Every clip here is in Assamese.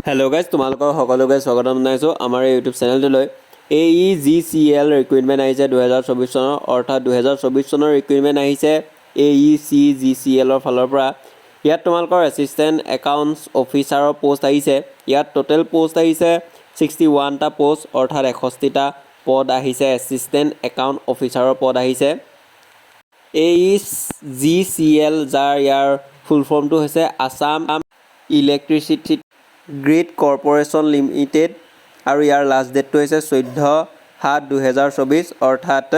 হেল্ল' গাইজ, তোমালোকৰ সকলোকে স্বাগতম জনাইছোঁ আমাৰ এই ইউটিউব চেনেলটোলৈ। AEGCL ৰিক্ৰুইটমেণ্ট আহিছে 2024 চনৰ, অৰ্থাৎ 2024 চনৰ ৰিক্ৰুইটমেণ্ট আহিছে AECGCLৰ ফালৰ পৰা। ইয়াত তোমালোকৰ এছিষ্টেণ্ট একাউণ্টছ অফিচাৰৰ পষ্ট আহিছে। ইয়াত টোটেল পষ্ট আহিছে 61টা পষ্ট, অৰ্থাৎ 61টা পদ আহিছে। এছিষ্টেণ্ট একাউণ্ট অফিচাৰৰ পদ আহিছে। AEGCL, যাৰ ইয়াৰ ফুল ফৰ্মটো হৈছে Assam electricity grid corporation limited, আৰু ইয়াৰ লাষ্ট ডেটটো হৈছে 14/7/2024, অৰ্থাৎ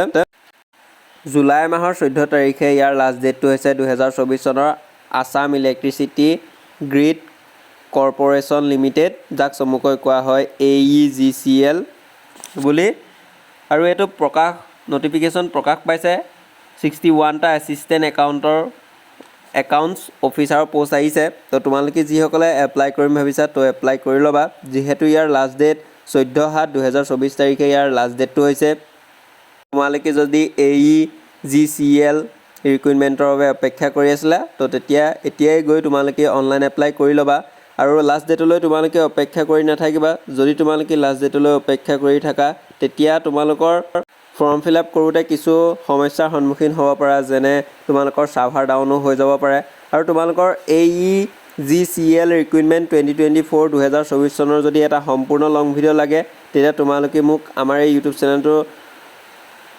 জুলাই মাহৰ 14 তাৰিখে ইয়াৰ লাষ্ট ডেটটো হৈছে 2024 চনৰ Assam electricity grid corporation limited, যাক চমুকৈ কোৱা হয় AEGCL বুলি। আৰু এইটো নটিফিকেশ্যন প্ৰকাশ পাইছে। 61টা এছিষ্টেণ্ট একাউণ্টছ অফিচাৰৰ পষ্ট আহিছে। তো তোমালোকে যিসকলে এপ্লাই কৰিম ভাবিছা তো এপ্লাই কৰি ল'বা, যিহেতু ইয়াৰ লাষ্ট ডেট 14/7/2024 তাৰিখে ইয়াৰ লাষ্ট ডেটটো হৈছে। তোমালোকে যদি AEGCL ৰিক্ৰুইটমেণ্টৰ বাবে অপেক্ষা কৰি আছিলা তো এতিয়াই গৈ তোমালোকে অনলাইন এপ্লাই কৰি ল'বা, আৰু লাষ্ট ডেটলৈ তোমালোকে অপেক্ষা কৰি নাথাকিবা। যদি তোমালোকে লাষ্ট ডেটলৈ অপেক্ষা কৰি থাকা তেতিয়া তোমালোকৰ ফৰ্ম ফিল আপ কৰোঁতে কিছু সমস্যাৰ সন্মুখীন হ'ব পাৰা, যেনে তোমালোকৰ ছাৰ্ভাৰ ডাউনো হৈ যাব পাৰে। আৰু তোমালোকৰ AEGCL ৰিক্ৰুইটমেণ্ট 2024 চনৰ যদি এটা সম্পূৰ্ণ লং ভিডিঅ' লাগে, তেতিয়া তোমালোকে মোক আমাৰ এই ইউটিউব চেনেলটো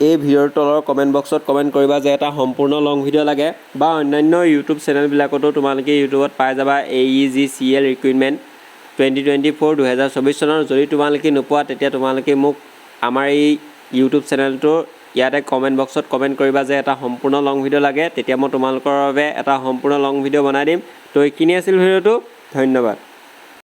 এই ভিডিঅ'ৰ তলৰ কমেণ্ট বক্সত কমেণ্ট কৰিবা যে এটা সম্পূৰ্ণ লং ভিডিঅ' লাগে, বা অন্যান্য ইউটিউব চেনেলবিলাকতো তোমালোকে ইউটিউবত পাই যাবা AEGCL ৰিক্ৰুইটমেণ্ট 2024 চনৰ। যদি তোমালোকে নোপোৱা তেতিয়া তোমালোকে মোক আমাৰ এই ইউটিউব চেনেলটোৰ ইয়াতে কমেণ্ট বক্সত কমেণ্ট কৰিবা যে এটা সম্পূৰ্ণ লং ভিডিঅ' লাগে, তেতিয়া মই তোমালোকৰ বাবে এটা সম্পূৰ্ণ লং ভিডিঅ' বনাই দিম। তো এইখিনি আছিল ভিডিঅ'টো। ধন্যবাদ।